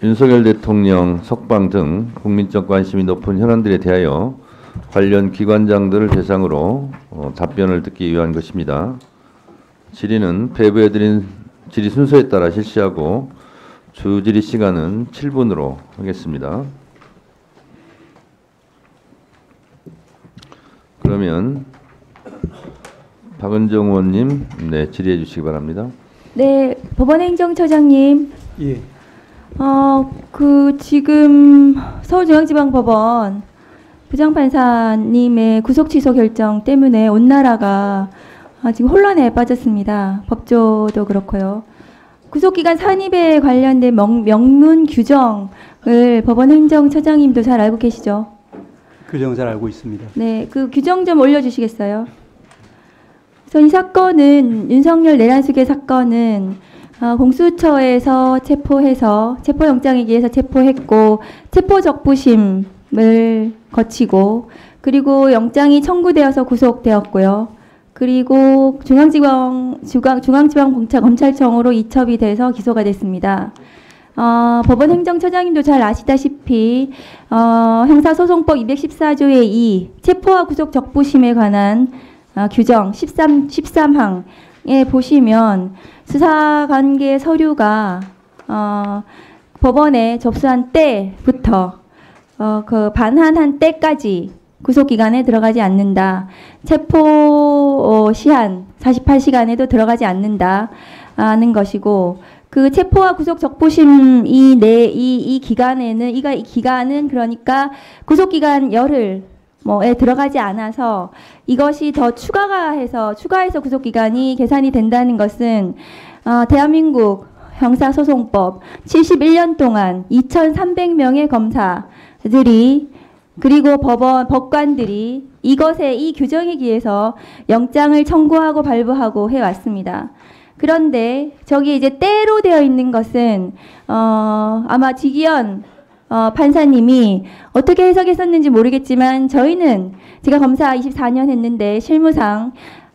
윤석열 대통령 석방 등 국민적 관심이 높은 현안들에 대하여 관련 기관장들을 대상으로 답변을 듣기 위한 것입니다. 질의는 배부해드린 질의 순서에 따라 실시하고 주질의 시간은 7분으로 하겠습니다. 그러면 박은정 의원님, 질의해 주시기 바랍니다. 네, 법원행정처장님. 예. 지금 서울중앙지방법원 부장판사님의 구속 취소 결정 때문에 온 나라가 지금 혼란에 빠졌습니다. 법조도 그렇고요. 구속기간 산입에 관련된 명문 규정을 법원행정처장님도 잘 알고 계시죠? 규정 잘 알고 있습니다. 네, 그 규정 좀 올려주시겠어요? 그래서 이 사건은 윤석열 내란수계 사건은 공수처에서 체포해서 체포영장에 의해서 체포했고 체포적부심을 거치고 그리고 영장이 청구되어서 구속되었고요. 그리고 중앙지방검찰청으로 이첩이 돼서 기소가 됐습니다. 법원행정처장님도 잘 아시다시피 형사소송법 214조의 2 체포와 구속 적부심에 관한 규정 13항에 보시면 수사관계 서류가 법원에 접수한 때부터 그 반환한 때까지 구속기간에 들어가지 않는다. 체포 시한 48시간에도 들어가지 않는다는 것이고 그 체포와 구속 적부심 이 기간은 그러니까 구속기간 열흘 에 들어가지 않아서 이것이 더 추가해서 구속기간이 계산이 된다는 것은 대한민국 형사소송법 71년 동안 2,300명의 검사들이 그리고 법관들이 이 규정에 기해서 영장을 청구하고 발부하고 해왔습니다. 그런데 저기 이제 때로 되어 있는 것은 아마 지기현 판사님이 어떻게 해석했었는지 모르겠지만 저희는 제가 검사 24년 했는데 실무상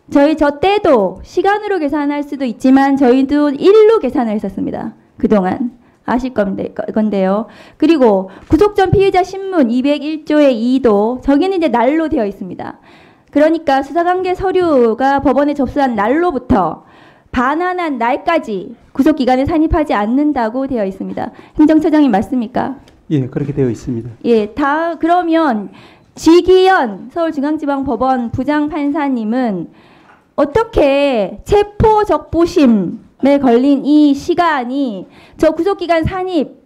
저 때도 시간으로 계산할 수도 있지만 저희도 일로 계산을 했었습니다. 그동안 아실 건데요. 그리고 구속 전 피의자 신문 201조의 2도 저기는 이제 날로 되어 있습니다. 그러니까 수사관계 서류가 법원에 접수한 날로부터 반환한 날까지 구속기간에 산입하지 않는다고 되어 있습니다. 행정처장님 맞습니까? 예, 그렇게 되어 있습니다. 예, 그러면 지기현 서울중앙지방법원 부장판사님은 어떻게 체포적부심에 걸린 이 시간이 저 구속기간 산입,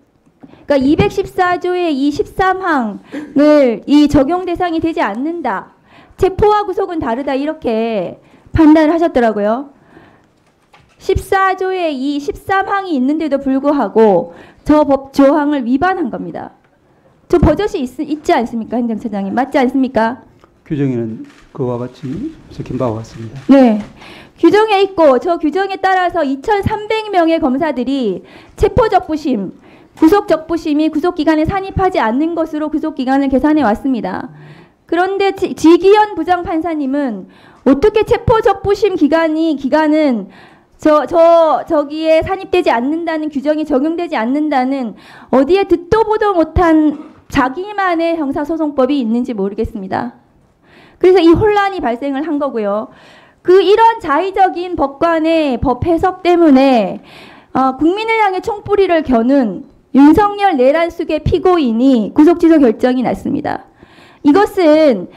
그러니까 214조의 이 13항을 이 적용 대상이 되지 않는다. 체포와 구속은 다르다 이렇게 판단을 하셨더라고요. 14조의 이 13항이 있는데도 불구하고 저 법 조항을 위반한 겁니다. 저 버젓이 있지 않습니까? 행정처장님. 맞지 않습니까? 규정에는 그와 같이 적힌 바와 같습니다. 네. 규정에 있고 저 규정에 따라서 2,300명의 검사들이 체포적부심, 구속적부심이 구속기간에 산입하지 않는 것으로 구속기간을 계산해 왔습니다. 그런데 지기현 부장판사님은 어떻게 체포적부심 기간은 저기에 산입되지 않는다는 규정이 적용되지 않는다는 어디에 듣도 보도 못한 자기만의 형사소송법이 있는지 모르겠습니다. 그래서 이 혼란이 발생을 한 거고요. 이런 자의적인 법관의 법 해석 때문에 국민을 향해 총뿌리를 겨눈 윤석열 내란수계 피고인이 구속취소 결정이 났습니다. 이것은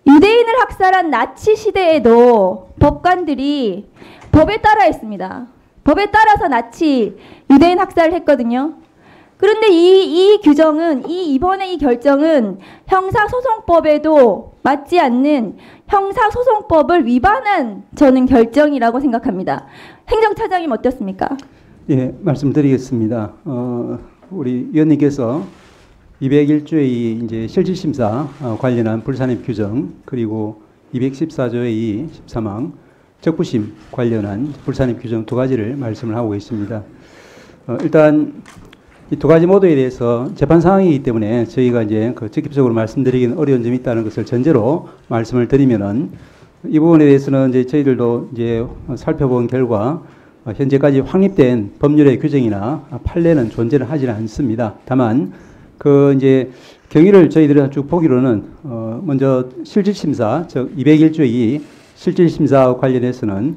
유대인을 학살한 나치 시대에도 법관들이 법에 따라 했습니다. 법에 따라서 나치 유대인 학살을 했거든요. 그런데 이 규정은 이번에 이 결정은 형사소송법에도 맞지 않는 형사소송법을 위반한 저는 결정이라고 생각합니다. 행정처장님 어떻습니까? 예, 말씀드리겠습니다. 우리 위원님께서 201조의 이제 실질심사 관련한 불산입 규정 그리고 214조의 2 13항 적부심 관련한 불산입 규정 두 가지를 말씀을 하고 계십니다. 일단 이 두 가지 모두에 대해서 재판 상황이기 때문에 저희가 이제 직접적으로 말씀드리기는 어려운 점이 있다는 것을 전제로 말씀을 드리면은 이 부분에 대해서는 이제 저희들도 이제 살펴본 결과 현재까지 확립된 법률의 규정이나 판례는 존재를 하지는 않습니다. 다만 그 이제 경위를 저희들이 쭉 보기로는 먼저 실질심사, 즉 201조의 실질심사와 관련해서는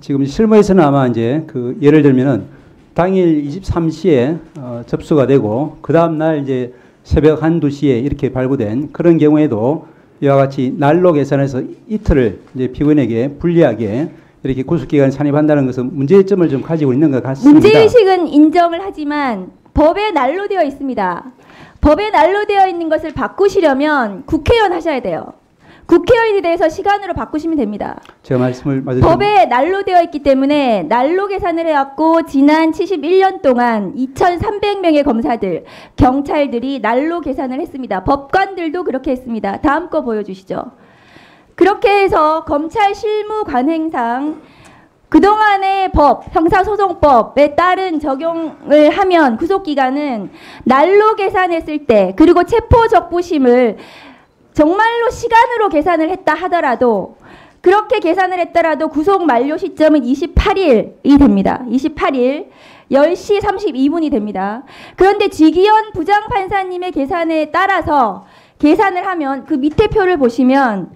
지금 실무에서는 아마 이제 그 예를 들면은 당일 23시에 접수가 되고 그 다음 날 이제 새벽 1, 2시에 이렇게 발부된 그런 경우에도 이와 같이 날로 계산해서 이틀을 이제 피고인에게 불리하게 이렇게 구속기간을 산입한다는 것은 문제점을 좀 가지고 있는 것 같습니다. 문제의식은 인정을 하지만 법에 난로 되어 있습니다. 법에 난로 되어 있는 것을 바꾸시려면 국회의원 하셔야 돼요. 국회의원에 대해서 시간으로 바꾸시면 됩니다. 제가 말씀을 법에 난로 되어 있기 때문에 난로 계산을 해왔고 지난 71년 동안 2,300명의 검사들, 경찰들이 난로 계산을 했습니다. 법관들도 그렇게 했습니다. 다음 거 보여주시죠. 그렇게 해서 검찰 실무 관행상 그동안의 법, 형사소송법에 따른 적용을 하면 구속기간은 날로 계산했을 때 그리고 체포적부심을 정말로 시간으로 계산을 했다 하더라도 그렇게 계산을 했더라도 구속 만료 시점은 28일이 됩니다. 28일 10시 32분이 됩니다. 그런데 지기현 부장판사님의 계산에 따라서 계산을 하면 그 밑에 표를 보시면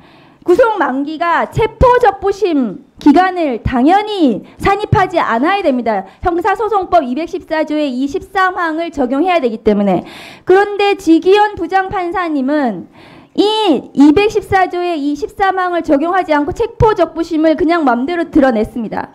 구속 만기가 체포적부심 기간을 당연히 산입하지 않아야 됩니다. 형사소송법 214조의 23항을 적용해야 되기 때문에. 그런데 지기현 부장판사님은 이 214조의 이 13항을 적용하지 않고 체포적부심을 그냥 맘대로 드러냈습니다.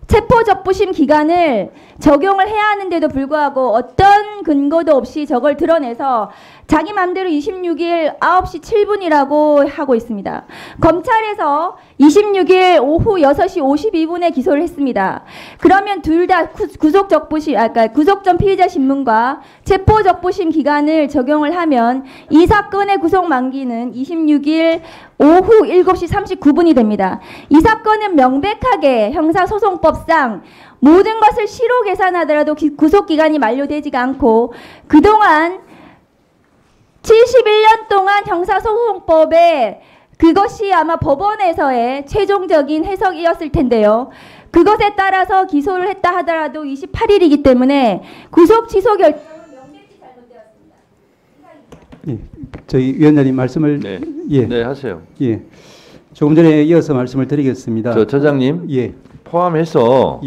체포적부심 기간을 적용을 해야 하는데도 불구하고 어떤 근거도 없이 저걸 드러내서 자기 맘대로 26일 9시 7분이라고 하고 있습니다. 검찰에서 26일 오후 6시 52분에 기소를 했습니다. 그러면 둘 다 구속적부심, 구속 전 피의자 신문과 체포적부심 기간을 적용을 하면 이 사건의 구속 만기는 26일 오후 7시 39분이 됩니다. 이 사건은 명백하게 형사소송법상 모든 것을 시로 계산하더라도 구속기간이 만료되지가 않고 그동안 71년 동안 형사소송법에 그것이 아마 법원에서의 최종적인 해석이었을 텐데요. 그것에 따라서 기소를 했다 하더라도 28일이기 때문에 구속 취소 결정은 명백히 잘못되었습니다. 예, 저희 위원장님 말씀을 네, 하세요. 예, 조금 전에 이어서 말씀을 드리겠습니다. 저장님 예, 포함해서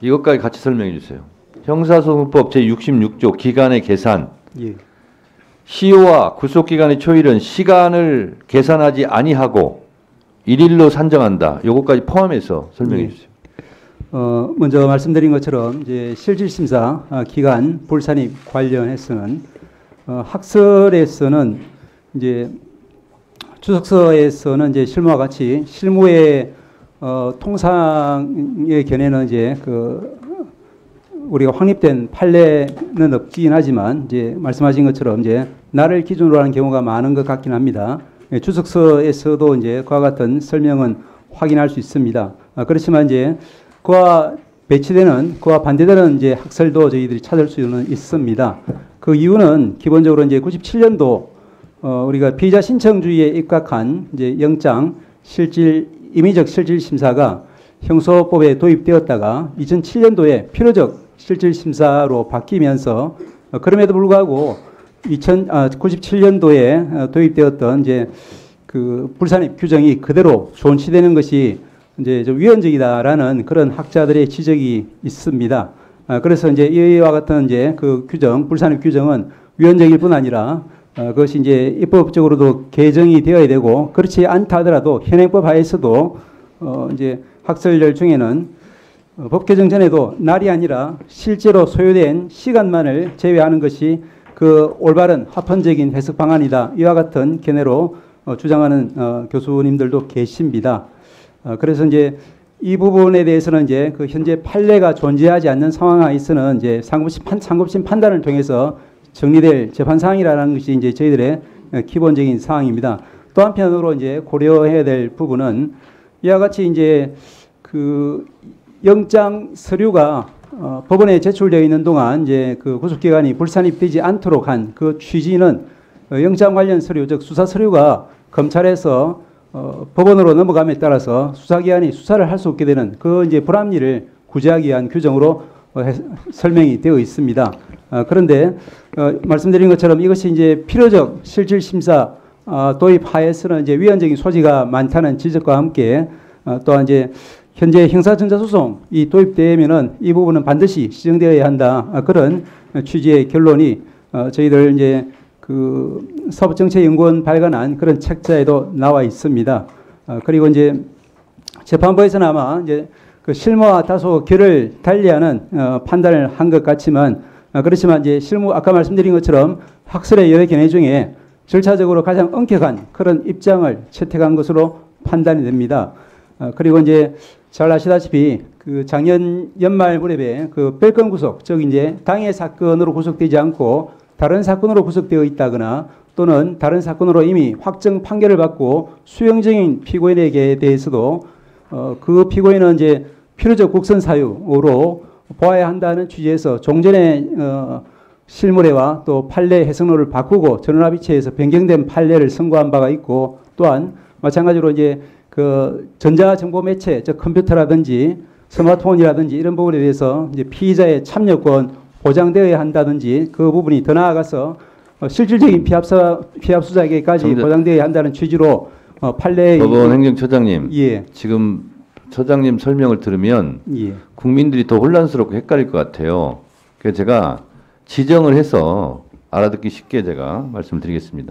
이것까지 같이 설명해 주세요. 형사소송법 제66조 기간의 계산. 예. 시효와 구속기간의 초일은 시간을 계산하지 아니하고 일일로 산정한다. 요것까지 포함해서 설명해 주세요. 먼저 말씀드린 것처럼 이제 실질심사 기간 불산입 관련해서는 학설에서는 이제 주석서에서는 이제 실무와 같이 실무의 통상의 견해는 이제 우리가 확립된 판례는 없긴 하지만 이제 말씀하신 것처럼 이제 날을 기준으로 하는 경우가 많은 것 같긴 합니다. 주석서에서도 이제 그와 같은 설명은 확인할 수 있습니다. 그렇지만 이제 그와 그와 반대되는 이제 학설도 저희들이 찾을 수는 있습니다. 그 이유는 기본적으로 이제 97년도 우리가 피의자 신청주의에 입각한 이제 영장 임의적 실질 심사가 형소법에 도입되었다가 2007년도에 필요적 실질 심사로 바뀌면서 그럼에도 불구하고 97년도에 도입되었던 이제 그 불산입 규정이 그대로 존치되는 것이 이제 좀 위헌적이다라는 그런 학자들의 지적이 있습니다. 그래서 이제 이와 같은 이제 그 규정, 불산입 규정은 위헌적일 뿐 아니라 그것이 이제 입법적으로도 개정이 되어야 되고 그렇지 않다 하더라도 현행법 하에서도 이제 학설들 중에는 법 개정 전에도 날이 아니라 실제로 소요된 시간만을 제외하는 것이 그 올바른 합헌적인 해석 방안이다. 이와 같은 견해로 주장하는 교수님들도 계십니다. 그래서 이제 이 부분에 대해서는 이제 그 현재 판례가 존재하지 않는 상황하에서는 이제 상급심 판단을 통해서 정리될 재판 사항이라는 것이 이제 저희들의 기본적인 사항입니다. 또 한편으로 이제 고려해야 될 부분은 이와 같이 이제 그 영장 서류가 법원에 제출되어 있는 동안 이제 그 구속기간이 불산입되지 않도록 한 그 취지는 영장 관련 서류, 즉 수사 서류가 검찰에서 법원으로 넘어감에 따라서 수사기관이 수사를 할 수 없게 되는 그 이제 불합리를 구제하기 위한 규정으로 설명이 되어 있습니다. 그런데 말씀드린 것처럼 이것이 이제 필요적 실질 심사 도입하에서는 이제 위헌적인 소지가 많다는 지적과 함께 또한 이제 현재 형사전자소송이 도입되면은 이 부분은 반드시 시정되어야 한다. 그런 취지의 결론이 저희들 이제 그 사법정책연구원 발간한 그런 책자에도 나와 있습니다. 그리고 이제 재판부에서는 아마 이제 그 실무와 다소 결을 달리하는 판단을 한 것 같지만 그렇지만 이제 실무 아까 말씀드린 것처럼 학설의 여러 견해 중에 절차적으로 가장 엄격한 그런 입장을 채택한 것으로 판단이 됩니다. 그리고 이제 잘 아시다시피 그 작년 연말 무렵에 그 별건 구속, 즉 이제 당해 사건으로 구속되지 않고 다른 사건으로 구속되어 있다거나 또는 다른 사건으로 이미 확정 판결을 받고 수용 중인 피고인에게 대해서도 그 피고인은 이제 필요적 국선 사유로 보아야 한다는 취지에서 종전의 실무례와 또 판례 해석로를 바꾸고 전원합의체에서 변경된 판례를 선고한 바가 있고 또한 마찬가지로 이제 그 전자정보 매체, 즉 컴퓨터라든지 스마트폰이라든지 이런 부분에 대해서 이제 피의자의 참여권 보장되어야 한다든지 그 부분이 더 나아가서 실질적인 피합 수사에게까지 보장되어야 한다는 취지로 판례 법원 행정처장님, 예. 지금 처장님 설명을 들으면 예. 국민들이 더 혼란스럽고 헷갈릴 것 같아요. 그래서 제가 지정을 해서 알아듣기 쉽게 제가 말씀드리겠습니다.